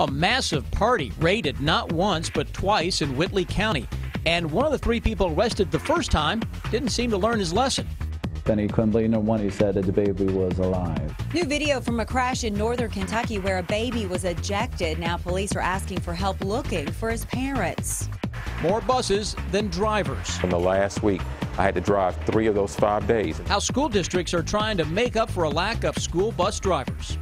A massive party raided not once but twice in Whitley County. And one of the three people arrested the first time didn't seem to learn his lesson. Benny Quimbley, no one, he said that the baby was alive. New video from a crash in northern Kentucky where a baby was ejected. Now police are asking for help looking for his parents. More buses than drivers. In the last week, I had to drive 3 of those 5 days. How school districts are trying to make up for a lack of school bus drivers.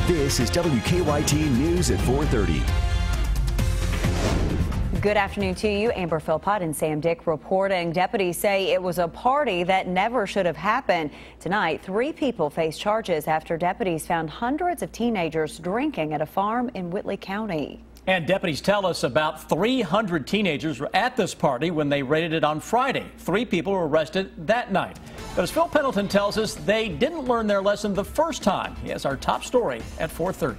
This is WKYT News at 4:30. Good afternoon to you. Amber Philpott and Sam Dick reporting. Deputies say it was a party that never should have happened. Tonight, 3 people face charges after deputies found hundreds of teenagers drinking at a farm in Whitley County. And deputies tell us about 300 teenagers were at this party when they raided it on Friday. 3 people were arrested that night. But as Phil Pendleton tells us, they didn't learn their lesson the first time. He has our top story at 4:30.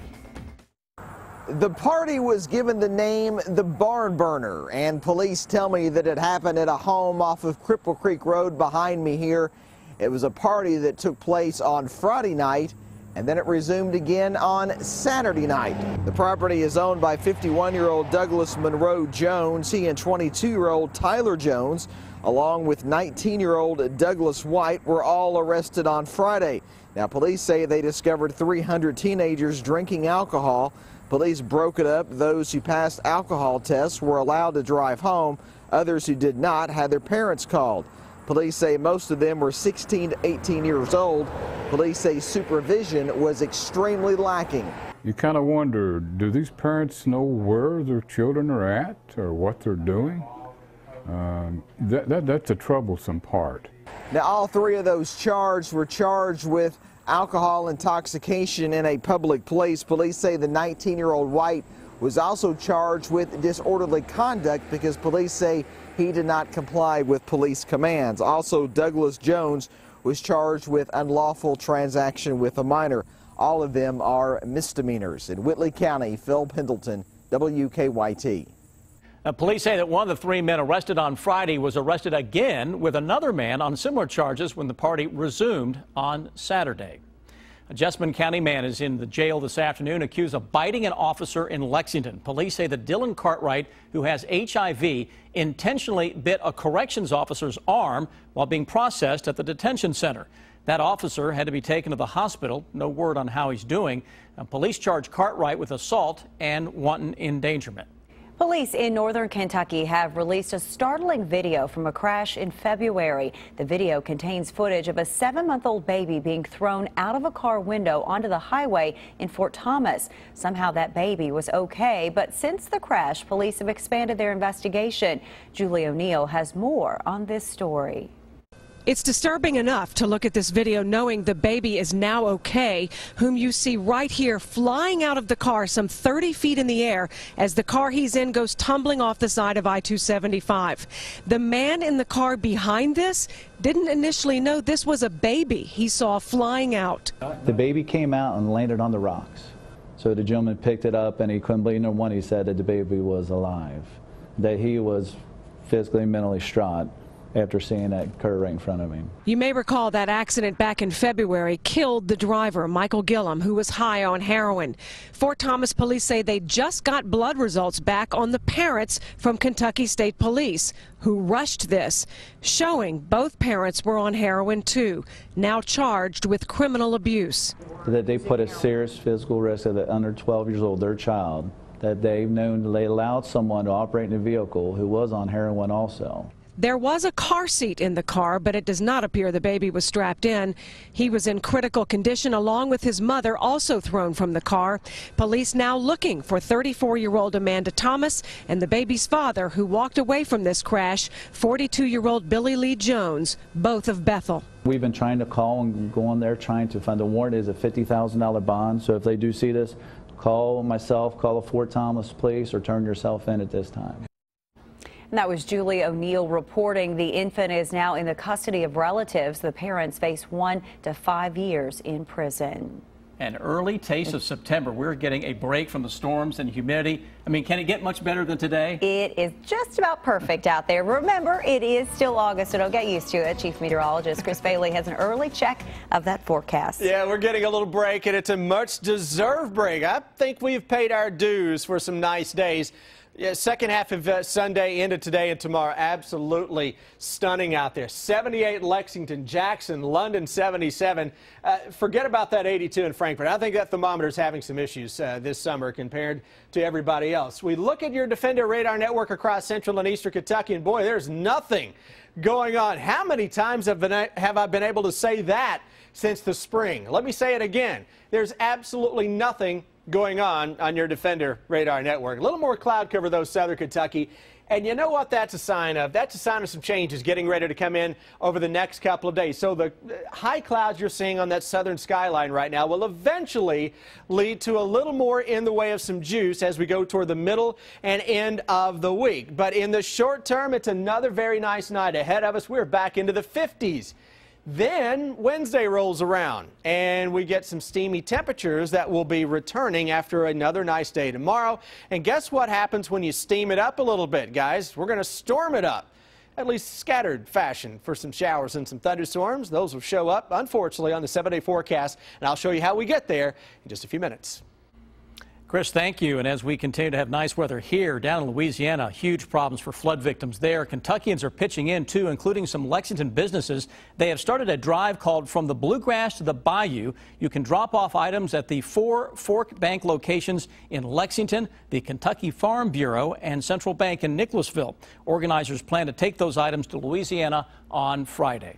The party was given the name the Barn Burner, and police tell me that it happened at a home off of Cripple Creek Road behind me here. It was a party that took place on Friday night, and then it resumed again on Saturday night. The property is owned by 51-year-old Douglas Monroe Jones. He and 22-year-old Tyler Jones, along with 19-year-old Douglas White, were all arrested on Friday. Now, police say they discovered 300 teenagers drinking alcohol. Police broke it up. Those who passed alcohol tests were allowed to drive home. Others who did not had their parents called. Police say most of them were 16 to 18 years old. Police say supervision was extremely lacking. You kind of wonder, do these parents know where their children are at or what they're doing? That's a troublesome part. Now, all 3 of those charged were charged with alcohol intoxication in a public place. Police say the 19-year-old White was also charged with disorderly conduct because police say he did not comply with police commands. Also, Douglas Jones was charged with unlawful transaction with a minor. All of them are misdemeanors. In Whitley County, Phil Pendleton, WKYT. Now, police say that one of the 3 men arrested on Friday was arrested again with another man on similar charges when the party resumed on Saturday. A Jessamine County man is in the jail this afternoon accused of biting an officer in Lexington. Police say that Dylan Cartwright, who has HIV, intentionally bit a corrections officer's arm while being processed at the detention center. That officer had to be taken to the hospital. No word on how he's doing. Police charge Cartwright with assault and wanton endangerment. Police in northern Kentucky have released a startling video from a crash in February. The video contains footage of a 7-month-old baby being thrown out of a car window onto the highway in Fort Thomas. Somehow that baby was okay, but since the crash, police have expanded their investigation. Julie O'Neill has more on this story. It's disturbing enough to look at this video knowing the baby is now okay, whom you see right here flying out of the car some 30 feet in the air as the car he's in goes tumbling off the side of I-275. The man in the car behind this didn't initially know this was a baby he saw flying out. The baby came out and landed on the rocks. So the gentleman picked it up, and no one, he said that the baby was alive, that he was physically and mentally distraught after seeing that occur right in front of him. You may recall that accident back in February killed the driver, Michael Gillum, who was high on heroin. Fort Thomas police say they just got blood results back on the parents from Kentucky State Police, who rushed this, showing both parents were on heroin too, now charged with criminal abuse. That they put a serious physical risk of the under 12 years old, their child, that they've known they allowed someone to operate in a vehicle who was on heroin also. There was a car seat in the car, but it does not appear the baby was strapped in. He was in critical condition along with his mother, also thrown from the car. Police now looking for 34-year-old Amanda Thomas and the baby's father, who walked away from this crash, 42-year-old Billy Lee Jones, both of Bethel. We've been trying to call and go on there trying to find a warrant. Is a $50,000 bond. So if they do see this, call myself, call the Fort Thomas police, or turn yourself in at this time. And that was Julie O'Neill reporting. The infant is now in the custody of relatives. The parents face 1 to 5 years in prison. An early taste of September. We're getting a break from the storms and humidity. I mean, can it get much better than today? It is just about perfect out there. Remember, it is still August, so don't get used to it. Chief Meteorologist Chris Bailey has an early check of that forecast. Yeah, we're getting a little break, and it's a much-deserved break. I think we've paid our dues for some nice days. Yeah, second half of Sunday into today and tomorrow, absolutely stunning out there. 78 in Lexington, Jackson, London 77. Forget about that 82 in Frankfurt. I think that thermometer is having some issues this summer compared to everybody else. We look at your Defender radar network across central and eastern Kentucky, and boy, there's nothing going on. How many times have I been able to say that since the spring? Let me say it again. There's absolutely nothing going on your Defender radar network. A little more cloud cover, though, southern Kentucky. And you know what that's a sign of? That's a sign of some changes getting ready to come in over the next couple of days. So the high clouds you're seeing on that southern skyline right now will eventually lead to a little more in the way of some juice as we go toward the middle and end of the week. But in the short term, it's another very nice night ahead of us. We're back into the 50s. Then Wednesday rolls around and we get some steamy temperatures that will be returning after another nice day tomorrow. And guess what happens when you steam it up a little bit, guys? We're going to storm it up, at least scattered fashion, for some showers and some thunderstorms. Those will show up, unfortunately, on the 7-day forecast, and I'll show you how we get there in just a few minutes. Chris, thank you. And as we continue to have nice weather here, down in Louisiana, huge problems for flood victims there. Kentuckians are pitching in, too, including some Lexington businesses. They have started a drive called From the Bluegrass to the Bayou. You can drop off items at the 4 Fork Bank locations in Lexington, the Kentucky Farm Bureau, and Central Bank in Nicholasville. Organizers plan to take those items to Louisiana on Friday.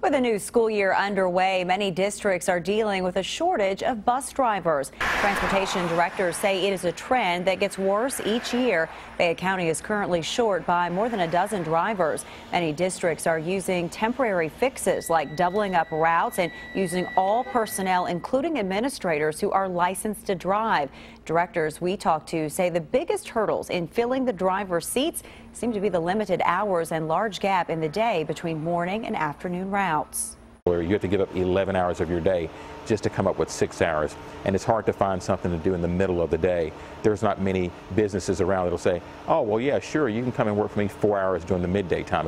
With a new school year underway, many districts are dealing with a shortage of bus drivers. Transportation directors say it is a trend that gets worse each year. Fayette County is currently short by more than a dozen drivers. Many districts are using temporary fixes like doubling up routes and using all personnel, including administrators, who are licensed to drive. Directors we talked to say the biggest hurdles in filling the driver's seats seem to be the limited hours and large gap in the day between morning and afternoon routes. Where you have to give up 11 hours of your day just to come up with 6 hours, and it's hard to find something to do in the middle of the day. There's not many businesses around that'll say, oh, well, yeah, sure, you can come and work for me 4 hours during the midday time.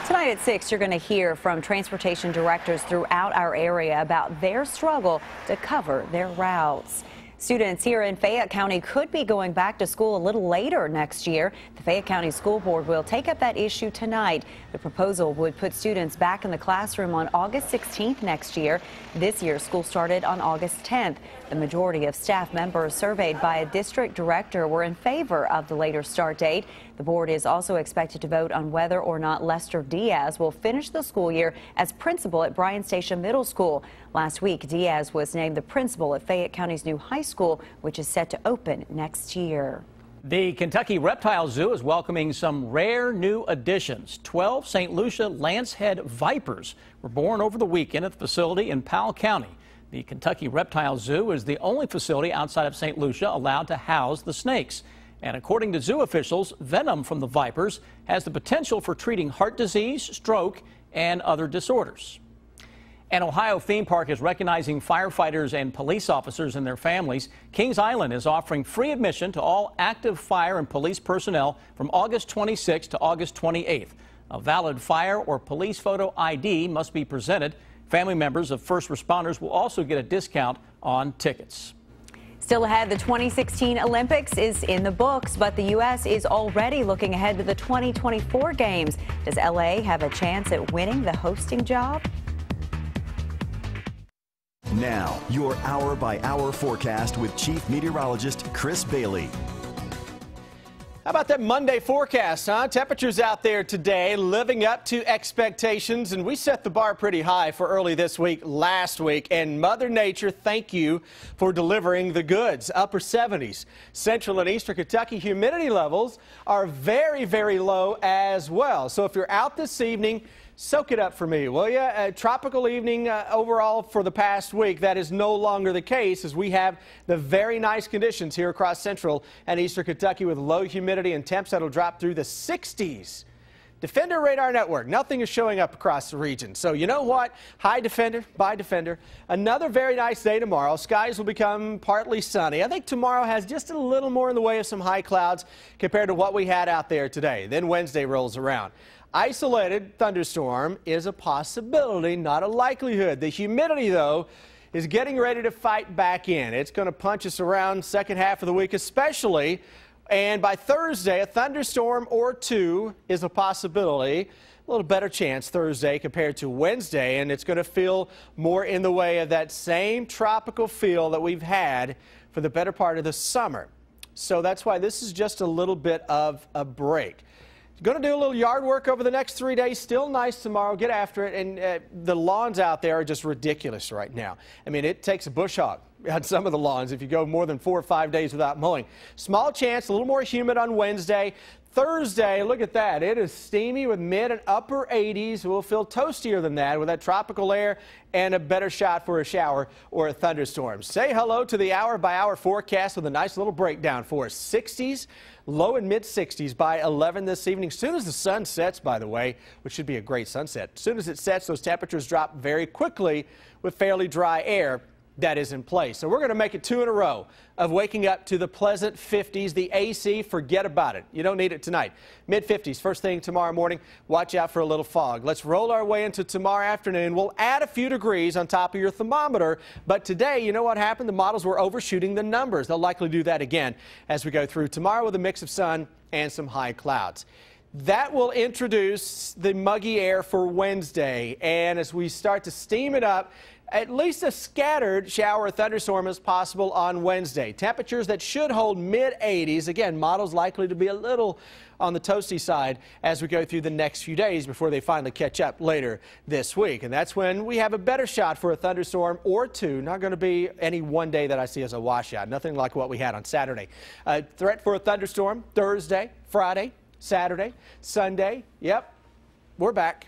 Tonight at 6, you're going to hear from transportation directors throughout our area about their struggle to cover their routes. Students here in Fayette County could be going back to school a little later next year. The Fayette County School Board will take up that issue tonight. The proposal would put students back in the classroom on August 16th next year. This year, school started on August 10th. The majority of staff members surveyed by a district director were in favor of the later start date. The board is also expected to vote on whether or not Lester Diaz will finish the school year as principal at Bryan Station Middle School. Last week, Diaz was named the principal at Fayette County's new high school, which is set to open next year. The Kentucky Reptile Zoo is welcoming some rare new additions. 12 St. Lucia lancehead vipers were born over the weekend at the facility in Powell County. The Kentucky Reptile Zoo is the only facility outside of St. Lucia allowed to house the snakes. And according to zoo officials, venom from the vipers has the potential for treating heart disease, stroke, and other disorders. An Ohio theme park is recognizing firefighters and police officers and their families. Kings Island is offering free admission to all active fire and police personnel from August 26th to August 28th. A valid fire or police photo ID must be presented. Family members of first responders will also get a discount on tickets. Still ahead, the 2016 Olympics is in the books, but the U.S. is already looking ahead to the 2024 games. Does L.A. have a chance at winning the hosting job? Now, your hour-by-hour forecast with Chief Meteorologist Chris Bailey. How about that Monday forecast, huh? Temperatures out there today living up to expectations, and we set the bar pretty high for early this week last week, and Mother Nature, thank you for delivering the goods. Upper 70s. Central and eastern Kentucky humidity levels are very, very low as well. So if you're out this evening, soak it up for me, will you? A tropical evening overall for the past week. That is no longer the case as we have the very nice conditions here across central and eastern Kentucky with low humidity and temps that'll drop through the 60s. Defender Radar Network, nothing is showing up across the region. So you know what? Hi, Defender. Bye, Defender. Another very nice day tomorrow. Skies will become partly sunny. I think tomorrow has just a little more in the way of some high clouds compared to what we had out there today. Then Wednesday rolls around. Isolated thunderstorm is a possibility, not a likelihood. The humidity, though, is getting ready to fight back in. It's going to punch us around second half of the week especially. And by Thursday, a thunderstorm or two is a possibility. A little better chance Thursday compared to Wednesday, and it's going to feel more in the way of that same tropical feel that we've had for the better part of the summer. So that's why this is just a little bit of a break. Going to do a little yard work over the next 3 days. Still nice tomorrow. Get after it. And the lawns out there are just ridiculous right now. I mean, it takes a bush hog on some of the lawns if you go more than 4 or 5 days without mowing. Small chance, a little more humid on Wednesday. Thursday, look at that. It is steamy with mid and upper 80s. We'll feel toastier than that with that tropical air and a better shot for a shower or a thunderstorm. Say hello to the hour-by-hour forecast with a nice little breakdown for us. 60s, low and mid 60s by 11 this evening. As soon as the sun sets, by the way, which should be a great sunset, as soon as it sets, those temperatures drop very quickly with fairly dry air that is in place. So we're going to make it 2 in a row of waking up to the pleasant 50s. The AC, forget about it. You don't need it tonight. Mid 50s first thing tomorrow morning. Watch out for a little fog. Let's roll our way into tomorrow afternoon. We'll add a few degrees on top of your thermometer. But today, you know what happened? The models were overshooting the numbers. They'll likely do that again as we go through tomorrow with a mix of sun and some high clouds. That will introduce the muggy air for Wednesday. And as we start to steam it up, at least a scattered shower or thunderstorm is possible on Wednesday. Temperatures that should hold mid-80s. Again, models likely to be a little on the toasty side as we go through the next few days before they finally catch up later this week. And that's when we have a better shot for a thunderstorm or two. Not going to be any one day that I see as a washout. Nothing like what we had on Saturday. Threat for a thunderstorm Thursday, Friday, Saturday, Sunday. Yep, we're back.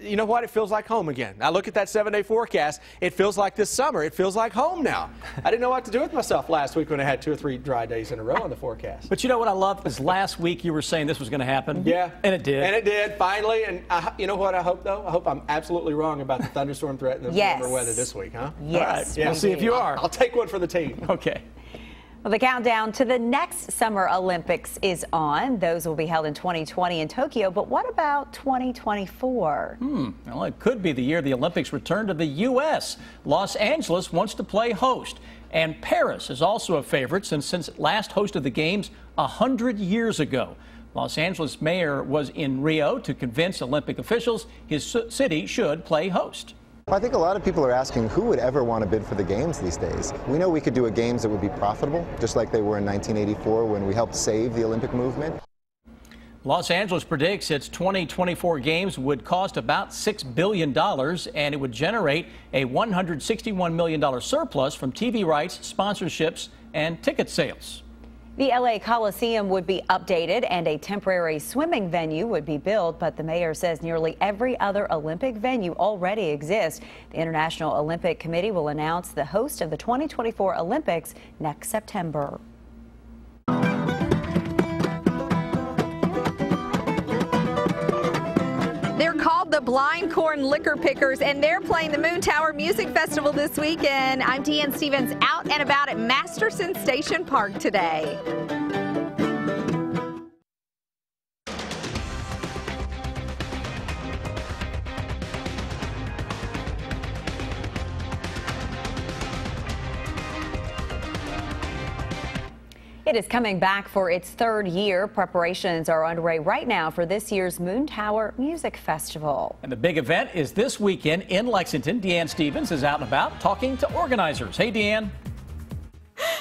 You know what? It feels like home again. I look at that 7-day forecast. It feels like this summer. It feels like home now. I didn't know what to do with myself last week when I had 2 or 3 dry days in a row on the forecast. But you know what I love is last week you were saying this was going to happen. Yeah. And it did. And it did, finally. And you know what I hope, though? I hope I'm absolutely wrong about the thunderstorm threat and the warmer weather this week, huh? Yes. All right. Yeah. We'll see if you are. I'll take one for the team. Okay. Well, the countdown to the next Summer Olympics is on. Those will be held in 2020 in Tokyo. But what about 2024? Well, it could be the year the Olympics return to the U.S. Los Angeles wants to play host. And Paris is also a favorite since it last hosted the Games 100 years ago. Los Angeles mayor was in Rio to convince Olympic officials his city should play host. I think a lot of people are asking who would ever want to bid for the Games these days. We know we could do a Games that would be profitable, just like they were in 1984 when we helped save the Olympic movement. Los Angeles predicts its 2024 Games would cost about $6 billion, and it would generate a $161 million surplus from TV rights, sponsorships, and ticket sales. The LA Coliseum would be updated and a temporary swimming venue would be built, but the mayor says nearly every other Olympic venue already exists. The International Olympic Committee will announce the host of the 2024 Olympics next September. They're called the Blind Corn Liquor Pickers, and they're playing the Moon Tower Music Festival this weekend. I'm Deanne Stevens, out and about at Masterson Station Park today. It is coming back for its 3rd year. Preparations are underway right now for this year's Moon Tower Music Festival. And the big event is this weekend in Lexington. Deanne Stevens is out and about talking to organizers. Hey, Deanne.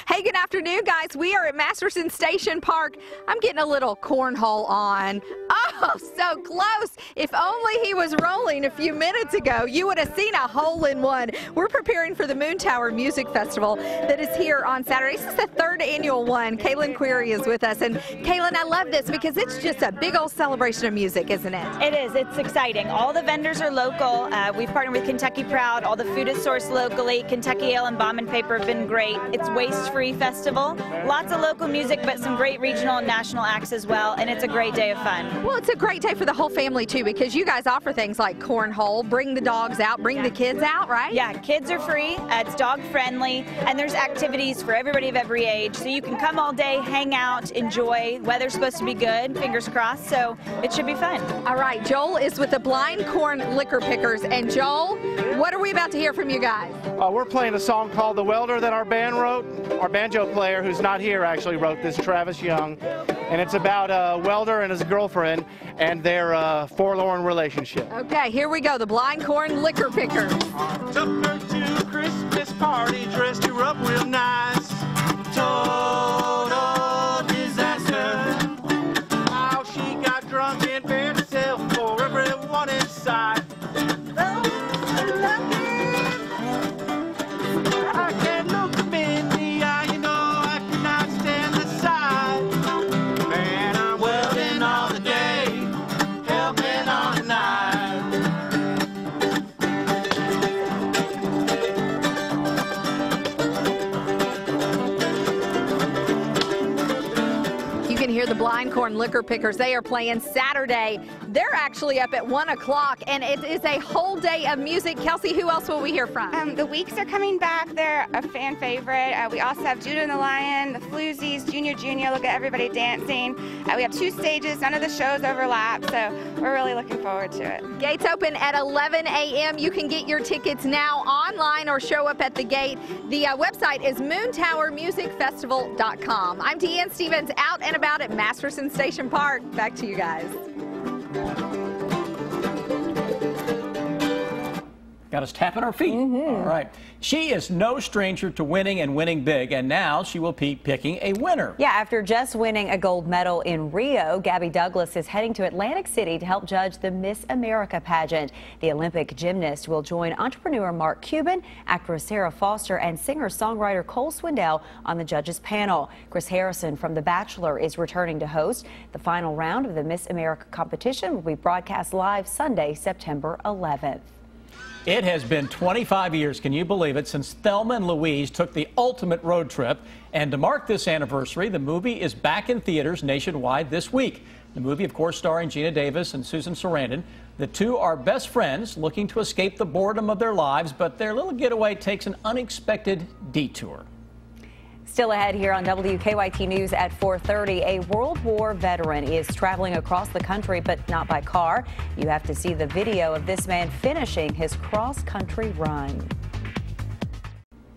Hey, good afternoon, guys. We are at Masterson Station Park. I'm getting a little cornhole on. Oh, so close. If only he was rolling a few minutes ago, you would have seen a hole-in-one. We're preparing for the Moon Tower Music Festival that is here on Saturday. This is the 3rd annual one. Kaylin Query is with us. And Kaylin, I love this because it's just a big old celebration of music, isn't it? It is. It's exciting. All the vendors are local. We've partnered with Kentucky Proud. All the food is sourced locally. Kentucky Ale and Bomb and Paper have been great. It's waste-free festival. Lots of local music, but some great regional and national acts as well, and it's a great day of fun. Well, it's a great day for the whole family, too, because you guys offer things like cornhole, bring the dogs out, bring the kids out, right? Yeah, kids are free. It's dog friendly, and there's activities for everybody of every age. So you can come all day, hang out, enjoy. Weather's supposed to be good, fingers crossed, so it should be fun. All right, Joel is with the Blind Corn Liquor Pickers. And Joel, what are we about to hear from you guys? We're playing a song called The Welder that our band wrote. Our banjo player, who's not here, actually wrote this, Travis Young. And it's about a welder and his girlfriend and their forlorn relationship. Okay, here we go, the Blind Corn Liquor Pickers. Took her to a Christmas party, dressed her up real nice. Total disaster. How she got drunk and bared herself for everyone inside. I can't look them in the eye, you know I cannot stand the sight. Man, I'm welding all the day, helping all the night. You can hear the Blind Corn Liquor Pickers. They are playing Saturday. They're actually up at 1 o'clock, and it is a whole day of music. Kelsey, who else will we hear from? The Weeks are coming back. They're a fan favorite. We also have Judah and the Lion, the Floozies, Junior. Look at everybody dancing. We have 2 stages. None of the shows overlap, so we're really looking forward to it. Gates open at 11 a.m. You can get your tickets now online or show up at the gate. The website is moontowermusicfestival.com. I'm Deanne Stevens, out and about at Masterson Station Park. Back to you guys. Got us tapping our feet. All right. She is no stranger to winning and winning big, and now she will be picking a winner. Yeah, after just winning a gold medal in Rio, Gabby Douglas is heading to Atlantic City to help judge the Miss America pageant. The Olympic gymnast will join entrepreneur Mark Cuban, actress Sarah Foster, and singer-songwriter Cole Swindell on the judges panel. Chris Harrison from The Bachelor is returning to host. The final round of the Miss America competition will be broadcast live Sunday, September 11th. It has been 25 years, can you believe it, since Thelma and Louise took the ultimate road trip. And to mark this anniversary, the movie is back in theaters nationwide this week. The movie, of course, starring Gina Davis and Susan Sarandon. The two are best friends looking to escape the boredom of their lives, but their little getaway takes an unexpected detour. Still ahead here on WKYT News at 4:30, a World War veteran is traveling across the country, but not by car. You have to see the video of this man finishing his cross-country run.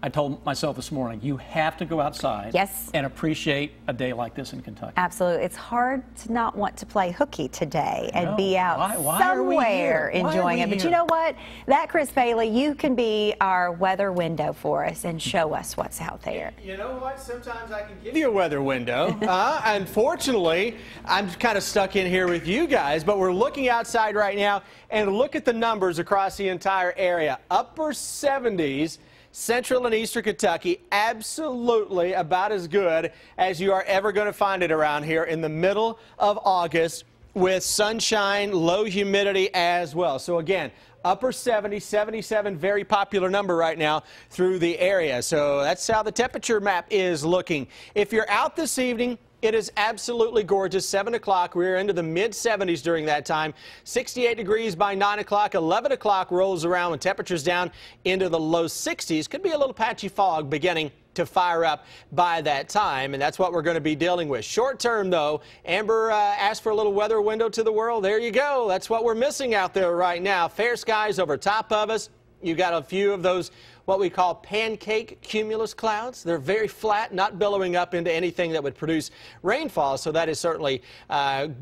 I told myself this morning, you have to go outside and appreciate a day like this in Kentucky. Absolutely. It's hard to not want to play hooky today and be out somewhere enjoying it. But you know what? That, Chris Bailey, you can be our weather window for us and show us what's out there. You know what? Sometimes I can give you a weather window. Unfortunately, I'm kind of stuck in here with you guys, but we're looking outside right now and look at the numbers across the entire area. Upper 70s. Central and Eastern Kentucky, absolutely about as good as you are ever going to find it around here in the middle of August with sunshine, low humidity as well. So again, upper 70s, 77, very popular number right now through the area. So that's how the temperature map is looking. If you're out this evening, it is absolutely gorgeous. 7 o'clock, we're into the mid-70s during that time. 68 degrees by 9 o'clock. 11 o'clock rolls around with temperatures down into the low 60s. Could be a little patchy fog beginning to fire up by that time, and that's what we're going to be dealing with. Short term, though, Amber asked for a little weather window to the world. There you go. That's what we're missing out there right now. Fair skies over top of us. You've got a few of those what we call pancake cumulus clouds. They're very flat, not billowing up into anything that would produce rainfall, so that is certainly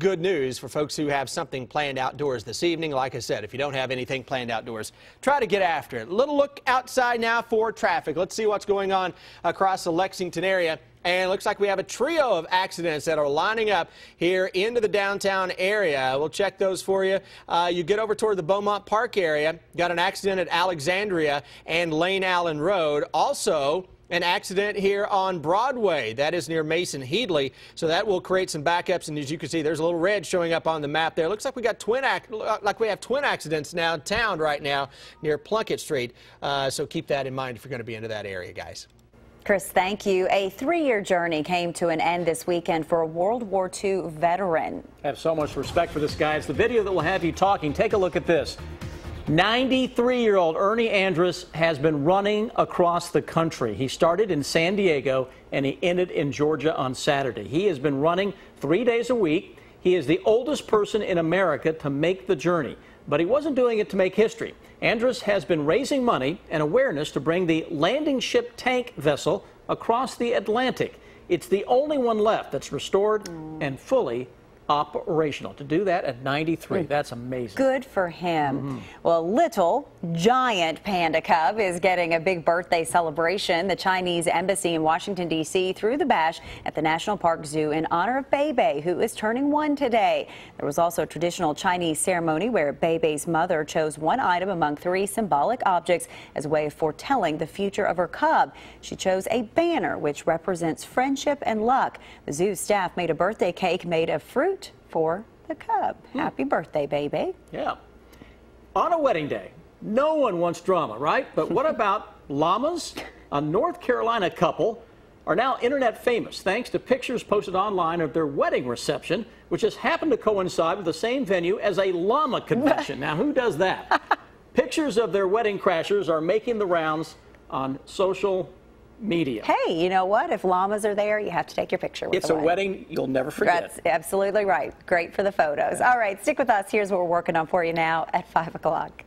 good news for folks who have something planned outdoors this evening. Like I said, if you don't have anything planned outdoors, try to get after it. A little look outside now for traffic. Let's see what's going on across the Lexington area. And it looks like we have a trio of accidents that are lining up here into the downtown area. We'll check those for you. You get over toward the Beaumont Park area. Got an accident at Alexandria and Lane Allen Road. Also, an accident here on Broadway. That is near Mason Headley. So that will create some backups. And as you can see, there's a little red showing up on the map there. Looks like we got twin accidents now downtown right now near Plunkett Street. So keep that in mind if you're going to be into that area, guys. Chris, thank you. A 3-year journey came to an end this weekend for a World War II veteran. I have so much respect for this guy. It's the video that will have you talking. Take a look at this. 93-year-old Ernie Andrus has been running across the country. He started in San Diego and he ended in Georgia on Saturday. He has been running 3 days a week. He is the oldest person in America to make the journey, but he wasn't doing it to make history. Andrus has been raising money and awareness to bring the landing ship tank vessel across the Atlantic. It's the only one left that's restored and fully operational. To do that at 93, that's amazing. Good for him. Well, little giant panda cub is getting a big birthday celebration. The Chinese embassy in Washington, D.C. threw the bash at the National Park Zoo in honor of Beibei, who is turning 1 today. There was also a traditional Chinese ceremony where Beibei's mother chose one item among 3 symbolic objects as a way of foretelling the future of her cub. She chose a banner which represents friendship and luck. The zoo staff made a birthday cake made of fruit for the cub. Happy birthday, baby. Yeah. On a wedding day, no one wants drama, right? But what about llamas? A North Carolina couple are now internet famous thanks to pictures posted online of their wedding reception, which just happened to coincide with the same venue as a llama convention. Now, who does that? Pictures of their wedding crashers are making the rounds on social media. Hey, you know what? If llamas are there, you have to take your picture with It's the a wedding you'll never forget. That's absolutely right. Great for the photos. All right, stick with us. Here's what we're working on for you now at 5 o'clock.